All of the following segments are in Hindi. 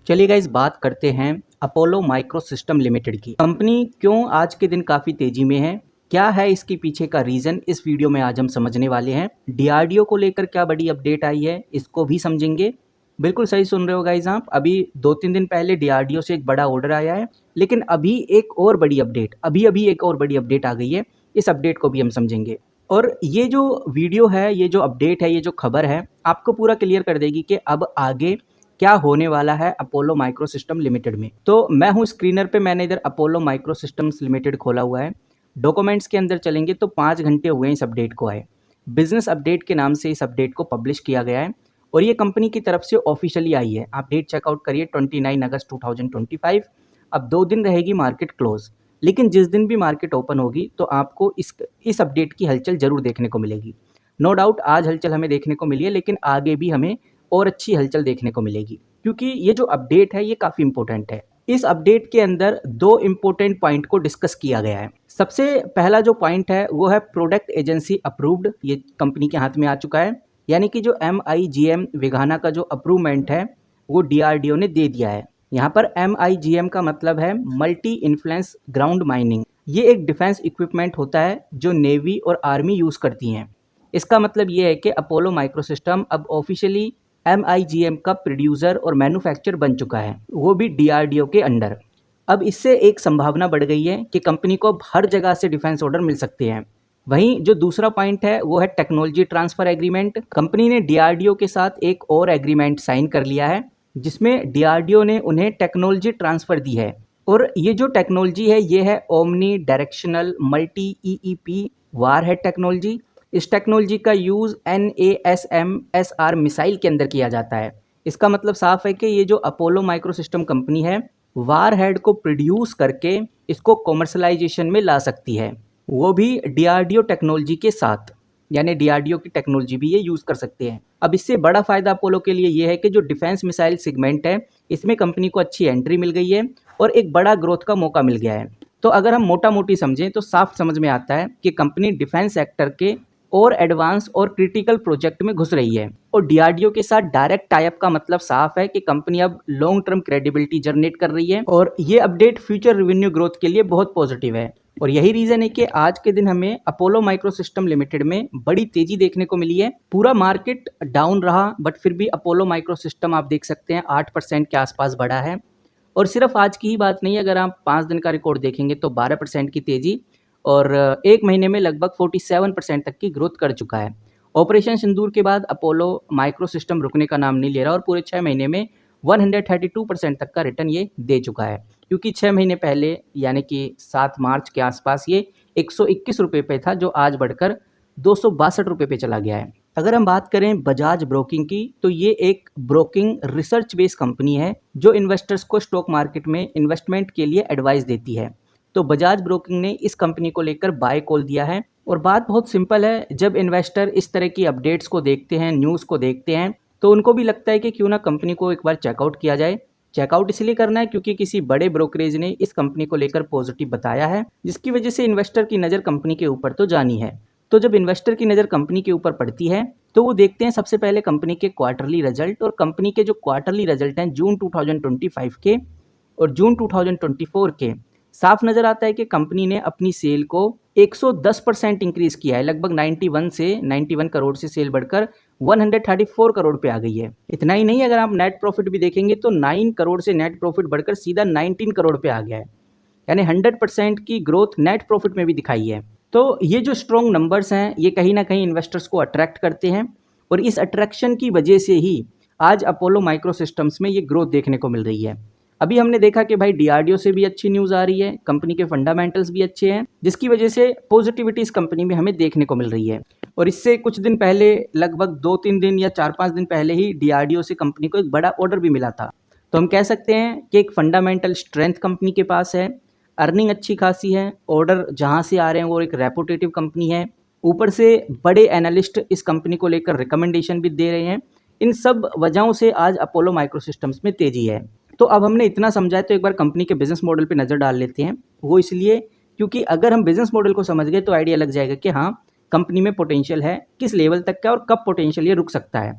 चलिए गाइस बात करते हैं अपोलो माइक्रो सिस्टम लिमिटेड की। कंपनी क्यों आज के दिन काफ़ी तेज़ी में है, क्या है इसके पीछे का रीज़न, इस वीडियो में आज हम समझने वाले हैं। डीआरडीओ को लेकर क्या बड़ी अपडेट आई है इसको भी समझेंगे। बिल्कुल सही सुन रहे हो गाइस आप, अभी 2-3 दिन पहले डीआरडीओ से एक बड़ा ऑर्डर आया है, लेकिन अभी एक और बड़ी अपडेट एक और बड़ी अपडेट आ गई है। इस अपडेट को भी हम समझेंगे और ये जो वीडियो है, ये जो अपडेट है, ये जो खबर है, आपको पूरा क्लियर कर देगी कि अब आगे क्या होने वाला है अपोलो माइक्रो सिस्टम लिमिटेड में। तो मैं हूं स्क्रीनर पे, मैंने इधर अपोलो माइक्रो सिस्टम्स लिमिटेड खोला हुआ है। डॉक्यूमेंट्स के अंदर चलेंगे तो 5 घंटे हुए इस अपडेट को आए। बिजनेस अपडेट के नाम से इस अपडेट को पब्लिश किया गया है और ये कंपनी की तरफ से ऑफिशियली आई है। आप डेट चेकआउट करिए 29 अगस्त 2025। अब 2 दिन रहेगी मार्केट क्लोज, लेकिन जिस दिन भी मार्केट ओपन होगी तो आपको इस अपडेट की हलचल जरूर देखने को मिलेगी। नो डाउट आज हलचल हमें देखने को मिली है, लेकिन आगे भी हमें और अच्छी हलचल देखने को मिलेगी, क्योंकि ये जो अपडेट है ये काफ़ी इंपॉर्टेंट है। इस अपडेट के अंदर 2 इंपॉर्टेंट पॉइंट को डिस्कस किया गया है। सबसे पहला जो पॉइंट है वो है प्रोडक्ट एजेंसी अप्रूव्ड, ये कंपनी के हाथ में आ चुका है। यानी कि जो MIGM विघाना का जो अप्रूवमेंट है वो DRDO ने दे दिया है। यहाँ पर MIGM का मतलब है मल्टी इन्फ्लुएंस ग्राउंड माइनिंग। ये एक डिफेंस इक्विपमेंट होता है जो नेवी और आर्मी यूज़ करती हैं। इसका मतलब ये है कि अपोलो माइक्रो सिस्टम अब ऑफिशियली MIGM का प्रोड्यूसर और मैन्युफैक्चर बन चुका है, वो भी DRDO के अंडर। अब इससे एक संभावना बढ़ गई है कि कंपनी को अब हर जगह से डिफेंस ऑर्डर मिल सकते हैं। वहीं जो दूसरा पॉइंट है वो है टेक्नोलॉजी ट्रांसफर एग्रीमेंट। कंपनी ने DRDO के साथ एक और एग्रीमेंट साइन कर लिया है, जिसमें DRDO ने उन्हें टेक्नोलॉजी ट्रांसफर दी है। और ये जो टेक्नोलॉजी है ये है omni directional multi EEP warhead technology. इस टेक्नोलॉजी का यूज़ NASAMSR मिसाइल के अंदर किया जाता है। इसका मतलब साफ है कि ये जो अपोलो माइक्रो सिस्टम कंपनी है वार हेड को प्रोड्यूस करके इसको कॉमर्शलाइजेशन में ला सकती है, वो भी DRDO टेक्नोलॉजी के साथ। यानी DRDO की टेक्नोलॉजी भी ये यूज़ कर सकते हैं। अब इससे बड़ा फ़ायदा अपोलो के लिए ये है कि जो डिफेंस मिसाइल सेगमेंट है इसमें कंपनी को अच्छी एंट्री मिल गई है और एक बड़ा ग्रोथ का मौका मिल गया है। तो अगर हम मोटा मोटी समझें तो साफ समझ में आता है कि कंपनी डिफेंस सेक्टर के और एडवांस और क्रिटिकल प्रोजेक्ट में घुस रही है। और DRDO के साथ डायरेक्ट टाइप का मतलब साफ है कि कंपनी अब लॉन्ग टर्म क्रेडिबिलिटी जनरेट कर रही है और ये अपडेट फ्यूचर रेवेन्यू ग्रोथ के लिए बहुत पॉजिटिव है। और यही रीजन है कि आज के दिन हमें अपोलो माइक्रो सिस्टम लिमिटेड में बड़ी तेजी देखने को मिली है। पूरा मार्केट डाउन रहा, बट फिर भी अपोलो माइक्रो सिस्टम आप देख सकते हैं 8% के आसपास बढ़ा है। और सिर्फ आज की ही बात नहीं, अगर आप 5 दिन का रिकॉर्ड देखेंगे तो 12% की तेजी और एक महीने में लगभग 47% तक की ग्रोथ कर चुका है। ऑपरेशन सिंदूर के बाद अपोलो माइक्रो सिस्टम रुकने का नाम नहीं ले रहा और पूरे 6 महीने में 132% तक का रिटर्न ये दे चुका है, क्योंकि 6 महीने पहले यानी कि 7 मार्च के आसपास ये 121 रुपये पे था, जो आज बढ़कर 262 रुपये पे चला गया है। अगर हम बात करें बजाज ब्रोकिंग की, तो ये एक ब्रोकिंग रिसर्च बेस्ड कंपनी है जो इन्वेस्टर्स को स्टॉक मार्केट में इन्वेस्टमेंट के लिए एडवाइस देती है। तो बजाज ब्रोकिंग ने इस कंपनी को लेकर बाय कॉल दिया है। और बात बहुत सिंपल है, जब इन्वेस्टर इस तरह की अपडेट्स को देखते हैं, न्यूज़ को देखते हैं, तो उनको भी लगता है कि क्यों ना कंपनी को एक बार चेकआउट किया जाए। चेकआउट इसलिए करना है क्योंकि किसी बड़े ब्रोकरेज ने इस कंपनी को लेकर पॉजिटिव बताया है, जिसकी वजह से इन्वेस्टर की नज़र कंपनी के ऊपर तो जानी है। तो जब इन्वेस्टर की नज़र कंपनी के ऊपर पड़ती है तो वो देखते हैं सबसे पहले कंपनी के क्वार्टरली रिजल्ट, और कंपनी के जो क्वार्टरली रिजल्ट हैं जून 2025 के और जून 2024 के, साफ नज़र आता है कि कंपनी ने अपनी सेल को 110% इंक्रीज़ किया है। लगभग 91 करोड़ से सेल बढ़कर 134 करोड़ पे आ गई है। इतना ही नहीं, अगर आप नेट प्रॉफिट भी देखेंगे तो 9 करोड़ से नेट प्रॉफिट बढ़कर सीधा 19 करोड़ पे आ गया है। यानी 100% की ग्रोथ नेट प्रॉफिट में भी दिखाई है। तो ये जो स्ट्रॉन्ग नंबर्स हैं ये कहीं ना कहीं इन्वेस्टर्स को अट्रैक्ट करते हैं और इस अट्रैक्शन की वजह से ही आज अपोलो माइक्रो सिस्टम्स में ये ग्रोथ देखने को मिल रही है। अभी हमने देखा कि भाई DRDO से भी अच्छी न्यूज़ आ रही है, कंपनी के फंडामेंटल्स भी अच्छे हैं, जिसकी वजह से पॉजिटिविटी इस कंपनी में हमें देखने को मिल रही है। और इससे कुछ दिन पहले, लगभग 2-3 दिन या 4-5 दिन पहले ही DRDO से कंपनी को एक बड़ा ऑर्डर भी मिला था। तो हम कह सकते हैं कि एक फंडामेंटल स्ट्रेंथ कंपनी के पास है, अर्निंग अच्छी खासी है, ऑर्डर जहाँ से आ रहे हैं वो एक रेपुटेटिव कंपनी है, ऊपर से बड़े एनालिस्ट इस कंपनी को लेकर रिकमेंडेशन भी दे रहे हैं। इन सब वजहों से आज अपोलो माइक्रो सिस्टम्स में तेजी है। तो अब हमने इतना समझा है तो एक बार कंपनी के बिजनेस मॉडल पे नज़र डाल लेते हैं। वो इसलिए क्योंकि अगर हम बिजनेस मॉडल को समझ गए तो आइडिया लग जाएगा कि हाँ, कंपनी में पोटेंशियल है, किस लेवल तक का और कब पोटेंशियल ये रुक सकता है।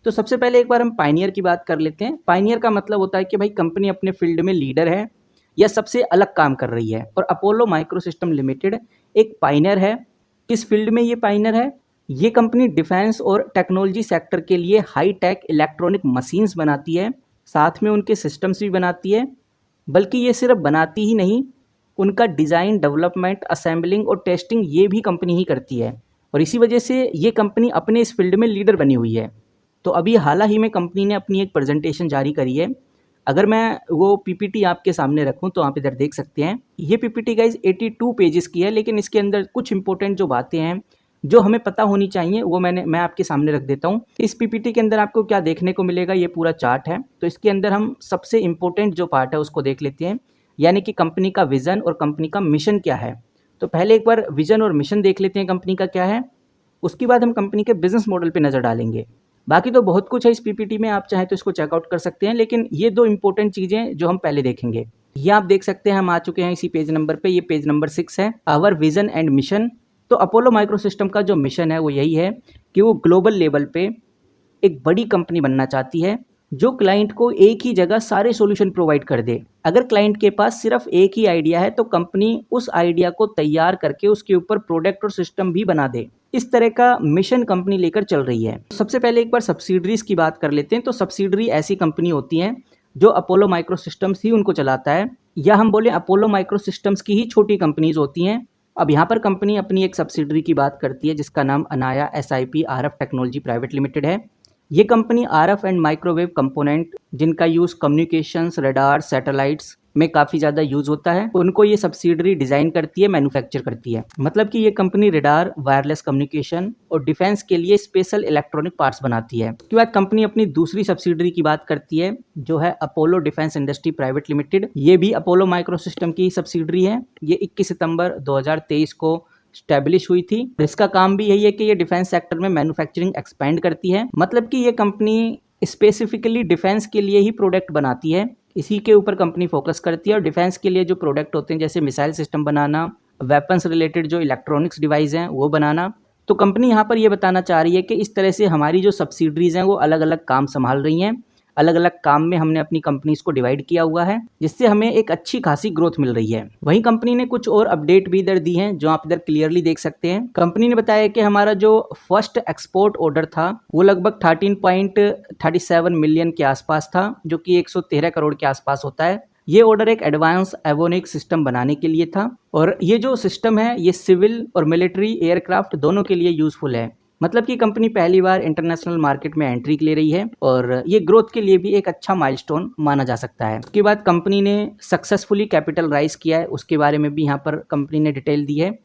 तो सबसे पहले एक बार हम पायनियर की बात कर लेते हैं। पायनियर का मतलब होता है कि भाई कंपनी अपने फील्ड में लीडर है या सबसे अलग काम कर रही है, और अपोलो माइक्रो सिस्टम लिमिटेड एक पायनियर है। किस फील्ड में ये पायनियर है? ये कंपनी डिफेंस और टेक्नोलॉजी सेक्टर के लिए हाई टेक इलेक्ट्रॉनिक मशीन्स बनाती है, साथ में उनके सिस्टम्स भी बनाती है। बल्कि ये सिर्फ बनाती ही नहीं, उनका डिज़ाइन, डेवलपमेंट, असेंबलिंग और टेस्टिंग ये भी कंपनी ही करती है, और इसी वजह से ये कंपनी अपने इस फील्ड में लीडर बनी हुई है। तो अभी हाल ही में कंपनी ने अपनी एक प्रेजेंटेशन जारी करी है। अगर मैं वो पीपीटी आपके सामने रखूं तो आप इधर देख सकते हैं। ये पीपीटी गाइज 82 पेजेस की है, लेकिन इसके अंदर कुछ इंपॉर्टेंट जो बातें हैं जो हमें पता होनी चाहिए वो मैं आपके सामने रख देता हूँ। इस पीपीटी के अंदर आपको क्या देखने को मिलेगा, ये पूरा चार्ट है। तो इसके अंदर हम सबसे इम्पोर्टेंट जो पार्ट है उसको देख लेते हैं, यानी कि कंपनी का विज़न और कंपनी का मिशन क्या है। तो पहले एक बार विज़न और मिशन देख लेते हैं कंपनी का क्या है, उसके बाद हम कंपनी के बिजनेस मॉडल पे नज़र डालेंगे। बाकी तो बहुत कुछ है इस पीपीटी में, आप चाहें तो इसको चेकआउट कर सकते हैं, लेकिन ये दो इंपॉर्टेंट चीज़ें जो हम पहले देखेंगे। ये आप देख सकते हैं, हम आ चुके हैं इसी पेज नंबर पे। ये पेज नंबर 6 है, आवर विजन एंड मिशन। तो अपोलो माइक्रो सिस्टम का जो मिशन है वो यही है कि वो ग्लोबल लेवल पे एक बड़ी कंपनी बनना चाहती है जो क्लाइंट को एक ही जगह सारे सॉल्यूशन प्रोवाइड कर दे। अगर क्लाइंट के पास सिर्फ एक ही आइडिया है तो कंपनी उस आइडिया को तैयार करके उसके ऊपर प्रोडक्ट और सिस्टम भी बना दे। इस तरह का मिशन कंपनी लेकर चल रही है। सबसे पहले एक बार सब्सिडरीज की बात कर लेते हैं। तो सब्सिडरी ऐसी कंपनी होती हैं जो अपोलो माइक्रो सिस्टम्स ही उनको चलाता है, या हम बोले अपोलो माइक्रो सिस्टम्स की ही छोटी कंपनीज होती हैं। अब यहाँ पर कंपनी अपनी एक सब्सिडरी की बात करती है जिसका नाम Anaya SIP RF technology private limited है। ये company RF and microwave component जिनका यूज़ कम्युनिकेशंस, रडार, सैटेलाइट्स में काफ़ी ज़्यादा यूज़ होता है, उनको ये सब्सिडरी डिज़ाइन करती है, मैन्युफैक्चर करती है। मतलब कि ये कंपनी रडार, वायरलेस कम्युनिकेशन और डिफेंस के लिए स्पेशल इलेक्ट्रॉनिक पार्ट्स बनाती है। उसके बाद कंपनी अपनी दूसरी सब्सिडरी की बात करती है जो है Apollo defence industry private limited. ये भी अपोलो माइक्रो सिस्टम की सब्सिडरी है। ये 21 सितंबर 2023 को स्टैब्लिश हुई थी। इसका काम भी यही है कि ये डिफेंस सेक्टर में मैन्युफैक्चरिंग एक्सपेंड करती है। मतलब कि ये कंपनी स्पेसिफिकली डिफेंस के लिए ही प्रोडक्ट बनाती है, इसी के ऊपर कंपनी फोकस करती है। और डिफेंस के लिए जो प्रोडक्ट होते हैं जैसे मिसाइल सिस्टम बनाना, वेपन्स रिलेटेड जो इलेक्ट्रॉनिक्स डिवाइस हैं वो बनाना। तो कंपनी यहाँ पर ये बताना चाह रही है कि इस तरह से हमारी जो सब्सिडरीज हैं वो अलग अलग काम संभाल रही हैं, अलग अलग काम में हमने अपनी कंपनीज को डिवाइड किया हुआ है, जिससे हमें एक अच्छी खासी ग्रोथ मिल रही है। वहीं कंपनी ने कुछ और अपडेट भी इधर दी हैं जो आप इधर क्लियरली देख सकते हैं। कंपनी ने बताया कि हमारा जो फर्स्ट एक्सपोर्ट ऑर्डर था वो लगभग 13.37 मिलियन के आसपास था, जो कि 113 करोड़ के आसपास होता है। ये ऑर्डर एक एडवांस एवोनिक सिस्टम बनाने के लिए था, और ये जो सिस्टम है ये सिविल और मिलिट्री एयरक्राफ्ट दोनों के लिए यूजफुल है। मतलब कि कंपनी पहली बार इंटरनेशनल मार्केट में एंट्री ले रही है, और ये ग्रोथ के लिए भी एक अच्छा माइलस्टोन माना जा सकता है। उसके बाद कंपनी ने सक्सेसफुली कैपिटल राइज किया है, उसके बारे में भी यहाँ पर कंपनी ने डिटेल दी है।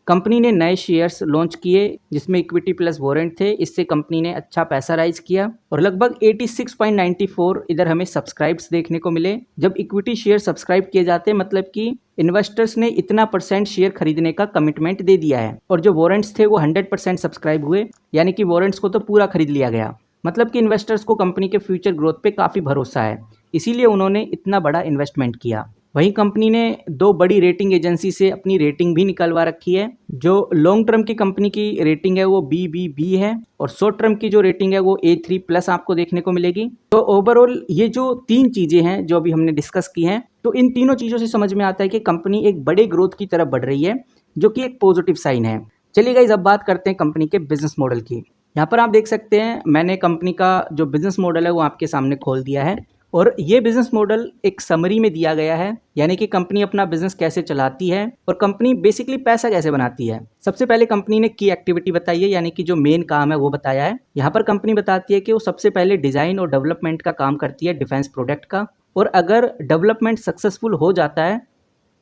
कंपनी ने नए शेयर्स लॉन्च किए जिसमें इक्विटी प्लस वारंट थे, इससे कंपनी ने अच्छा पैसा राइज किया, और लगभग 86.94 इधर हमें सब्सक्राइब्स देखने को मिले। जब इक्विटी शेयर सब्सक्राइब किए जाते हैं मतलब कि इन्वेस्टर्स ने इतना % शेयर खरीदने का कमिटमेंट दे दिया है, और जो वारंट्स थे वो 100% सब्सक्राइब हुए, यानी कि वारंट्स को तो पूरा खरीद लिया गया। मतलब कि इन्वेस्टर्स को कंपनी के फ्यूचर ग्रोथ पे काफ़ी भरोसा है, इसीलिए उन्होंने इतना बड़ा इन्वेस्टमेंट किया। वहीं कंपनी ने 2 बड़ी रेटिंग एजेंसी से अपनी रेटिंग भी निकलवा रखी है। जो लॉन्ग टर्म की कंपनी की रेटिंग है वो BBB है, और शॉर्ट टर्म की जो रेटिंग है वो A3+ आपको देखने को मिलेगी। तो ओवरऑल ये जो 3 चीज़ें हैं जो अभी हमने डिस्कस की हैं, तो इन तीनों चीज़ों से समझ में आता है कि कंपनी एक बड़े ग्रोथ की तरफ बढ़ रही है, जो कि एक पॉजिटिव साइन है। चलिए गाइस, अब बात करते हैं कंपनी के बिजनेस मॉडल की। यहाँ पर आप देख सकते हैं मैंने कंपनी का जो बिजनेस मॉडल है वो आपके सामने खोल दिया है, और ये बिजनेस मॉडल एक समरी में दिया गया है, यानी कि कंपनी अपना बिजनेस कैसे चलाती है और कंपनी बेसिकली पैसा कैसे बनाती है। सबसे पहले कंपनी ने की एक्टिविटी बताई है, यानी कि जो मेन काम है वो बताया है। यहाँ पर कंपनी बताती है कि वो सबसे पहले डिजाइन और डेवलपमेंट का काम करती है डिफेंस प्रोडक्ट का, और अगर डेवलपमेंट सक्सेसफुल हो जाता है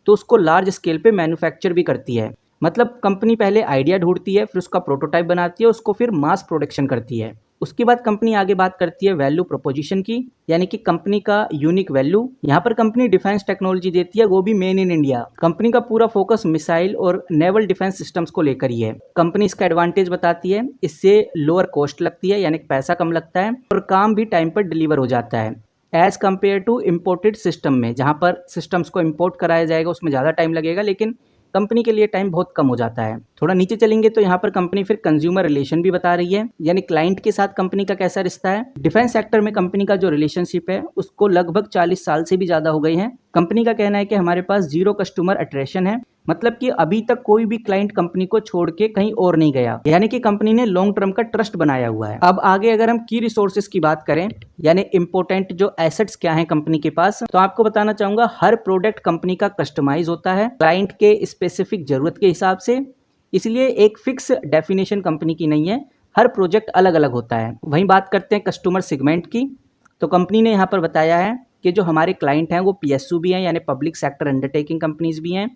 तो उसको लार्ज स्केल पे मैन्युफैक्चर भी करती है। मतलब कंपनी पहले आइडिया ढूंढती है, फिर उसका प्रोटोटाइप बनाती है, उसको फिर मास प्रोडक्शन करती है। उसके बाद कंपनी आगे बात करती है वैल्यू प्रोपोजिशन की, यानी कि कंपनी का यूनिक वैल्यू। यहाँ पर कंपनी डिफेंस टेक्नोलॉजी देती है, वो भी मेन इन इंडिया। कंपनी का पूरा फोकस मिसाइल और नेवल डिफेंस सिस्टम्स को लेकर ही है। कंपनी इसका एडवांटेज बताती है, इससे लोअर कॉस्ट लगती है, यानी कि पैसा कम लगता है, और काम भी टाइम पर डिलीवर हो जाता है as compare to imported system में। जहाँ पर सिस्टम्स को इम्पोर्ट कराया जाएगा उसमें ज़्यादा टाइम लगेगा, लेकिन कंपनी के लिए टाइम बहुत कम हो जाता है। थोड़ा नीचे चलेंगे तो यहाँ पर कंपनी फिर कंज्यूमर रिलेशन भी बता रही है, यानी क्लाइंट के साथ कंपनी का कैसा रिश्ता है। डिफेंस सेक्टर में कंपनी का जो रिलेशनशिप है उसको लगभग 40 साल से भी ज्यादा हो गई है। कंपनी का कहना है कि हमारे पास 0 कस्टमर अट्रैक्शन है, मतलब कि अभी तक कोई भी क्लाइंट कंपनी को छोड़ के कहीं और नहीं गया, यानी कि कंपनी ने लॉन्ग टर्म का ट्रस्ट बनाया हुआ है। अब आगे अगर हम की रिसोर्सेज की बात करें, यानी इंपोर्टेंट जो एसेट्स क्या है कंपनी के पास, तो आपको बताना चाहूंगा हर प्रोडक्ट कंपनी का कस्टमाइज होता है क्लाइंट के स्पेसिफिक जरूरत के हिसाब से, इसलिए एक फिक्स डेफिनेशन कंपनी की नहीं है, हर प्रोजेक्ट अलग अलग होता है। वहीं बात करते हैं कस्टमर सेगमेंट की, तो कंपनी ने यहाँ पर बताया है कि जो हमारे क्लाइंट हैं वो पीएसयू भी हैं, यानी पब्लिक सेक्टर अंडरटेकिंग कंपनीज भी हैं,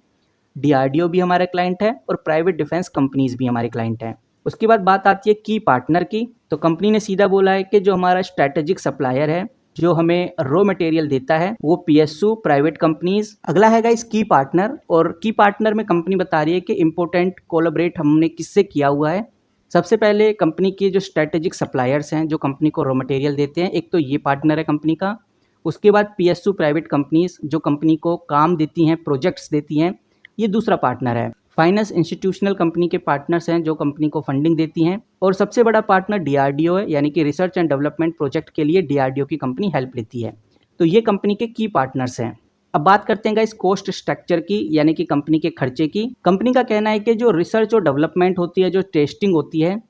डीआरडीओ भी हमारे क्लाइंट है और प्राइवेट डिफेंस कंपनीज भी हमारे क्लाइंट हैं। उसके बाद बात आती है की पार्टनर की, तो कंपनी ने सीधा बोला है कि जो हमारा स्ट्रैटेजिक सप्लायर है जो हमें रॉ मटेरियल देता है वो पीएसयू प्राइवेट कंपनीज। अगला है गाइस की पार्टनर, और की पार्टनर में कंपनी बता रही है कि इंपोर्टेंट कोलैबोरेट हमने किससे किया हुआ है। सबसे पहले कंपनी के जो स्ट्रैटेजिक सप्लायर्स हैं जो कंपनी को रॉ मटेरियल देते हैं, एक तो ये पार्टनर है कंपनी का। उसके बाद पीएसयू प्राइवेट कंपनीज जो कंपनी को काम देती हैं, प्रोजेक्ट्स देती हैं, ये दूसरा पार्टनर है। फाइनेंस इंस्टीट्यूशनल कंपनी के पार्टनर्स हैं जो कंपनी को फंडिंग देती हैं, और सबसे बड़ा पार्टनर डीआरडीओ है, यानी कि रिसर्च एंड डेवलपमेंट प्रोजेक्ट के लिए डीआरडीओ की कंपनी हेल्प लेती है। तो ये कंपनी के की पार्टनर्स हैं। अब बात करते हैं गाइस कॉस्ट स्ट्रक्चर की, यानी कि कंपनी के खर्चे की। कंपनी का कहना है कि जो रिसर्च और डेवलपमेंट होती है, जो टेस्टिंग होती है,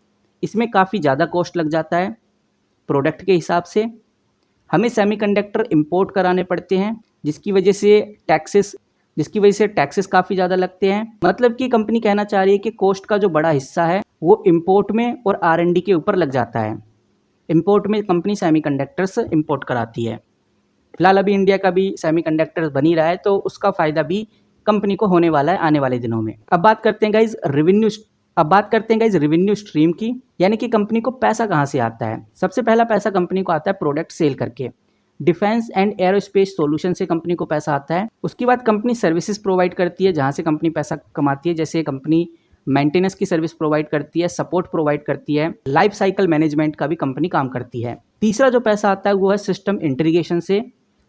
इसमें काफ़ी ज़्यादा कॉस्ट लग जाता है प्रोडक्ट के हिसाब से। हमें सेमीकंडक्टर इंपोर्ट कराने पड़ते हैं जिसकी वजह से टैक्सेस काफ़ी ज़्यादा लगते हैं। मतलब कि कंपनी कहना चाह रही है कि कॉस्ट का जो बड़ा हिस्सा है वो इंपोर्ट में और आर&डी के ऊपर लग जाता है। इंपोर्ट में कंपनी सेमीकंडक्टर्स इंपोर्ट कराती है। फिलहाल अभी इंडिया का भी सेमीकंडक्टर्स बन ही रहा है, तो उसका फ़ायदा भी कंपनी को होने वाला है आने वाले दिनों में। अब बात करते हैं गाइज रेवेन्यू स्ट्रीम की, यानी कि कंपनी को पैसा कहाँ से आता है। सबसे पहला पैसा कंपनी को आता है प्रोडक्ट सेल करके। डिफेंस एंड एरोस्पेस सॉल्यूशन से कंपनी को पैसा आता है। उसके बाद कंपनी सर्विसेज प्रोवाइड करती है जहाँ से कंपनी पैसा कमाती है, जैसे कंपनी मेंटेनेंस की सर्विस प्रोवाइड करती है, सपोर्ट प्रोवाइड करती है, लाइफ साइकिल मैनेजमेंट का भी कंपनी काम करती है। तीसरा जो पैसा आता है वो है सिस्टम इंटीग्रेशन से,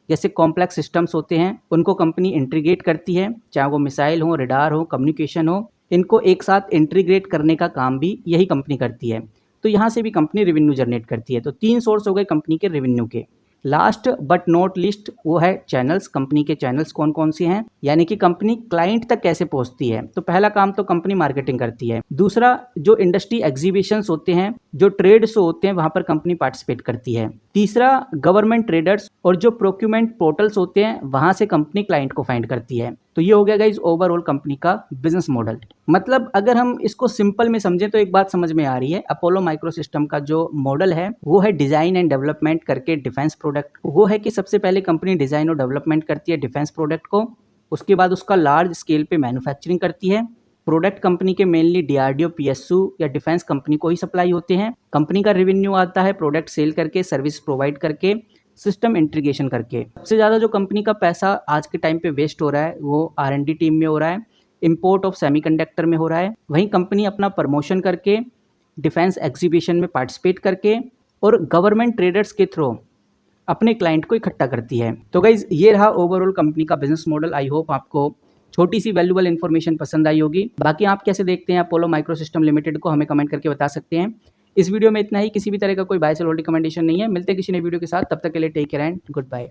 जैसे कॉम्प्लेक्स सिस्टम्स होते हैं उनको कंपनी इंटीग्रेट करती है, चाहे वो मिसाइल हो, रडार हो, कम्युनिकेशन हो, इनको एक साथ इंटीग्रेट करने का काम भी यही कंपनी करती है। तो यहाँ से भी कंपनी रेवेन्यू जनरेट करती है। तो 3 सोर्स हो गए कंपनी के रेवेन्यू के। लास्ट बट नॉट लिस्ट वो है चैनल्स। कंपनी के चैनल्स कौन कौन से हैं, यानी कि कंपनी क्लाइंट तक कैसे पहुंचती है। तो पहला काम तो कंपनी मार्केटिंग करती है। दूसरा, जो इंडस्ट्री एग्जीबिशंस होते हैं, जो ट्रेड शो होते हैं, वहां पर कंपनी पार्टिसिपेट करती है। तीसरा, गवर्नमेंट ट्रेडर्स और जो प्रोक्यूरमेंट पोर्टल्स होते हैं वहां से कंपनी क्लाइंट को फाइंड करती है। तो ये हो गया गाइज ओवरऑल कंपनी का बिजनेस मॉडल। मतलब अगर हम इसको सिंपल में समझें तो एक बात समझ में आ रही है, अपोलो माइक्रो सिस्टम का जो मॉडल है वो है डिजाइन एंड डेवलपमेंट करके डिफेंस प्रोडक्ट। वो है कि सबसे पहले कंपनी डिजाइन और डेवलपमेंट करती है डिफेंस प्रोडक्ट को, उसके बाद उसका लार्ज स्केल पे मैन्युफैक्चरिंग करती है। प्रोडक्ट कंपनी के मेनली डीआरडीओ, पीएसयू या डिफेंस कंपनी को ही सप्लाई होते हैं। कंपनी का रेवेन्यू आता है प्रोडक्ट सेल करके, सर्विस प्रोवाइड करके, सिस्टम इंटीग्रेशन करके। सबसे ज़्यादा जो कंपनी का पैसा आज के टाइम पे वेस्ट हो रहा है वो आर&डी टीम में हो रहा है, इंपोर्ट ऑफ सेमीकंडक्टर में हो रहा है। वहीं कंपनी अपना प्रमोशन करके, डिफेंस एग्जीबिशन में पार्टिसिपेट करके और गवर्नमेंट ट्रेडर्स के थ्रू अपने क्लाइंट को इकट्ठा करती है। तो गाइज ये रहा ओवरऑल कंपनी का बिजनेस मॉडल। आई होप आपको छोटी सी वैल्यूबल इन्फॉर्मेशन पसंद आई होगी। बाकी आप कैसे देखते हैं अपोलो माइक्रो सिस्टम लिमिटेड को, हमें कमेंट करके बता सकते हैं। इस वीडियो में इतना ही, किसी भी तरह का कोई बाय सेल होल्ड रिकमेंडेशन नहीं है। मिलते हैं किसी नए वीडियो के साथ, तब तक के लिए take care and good bye.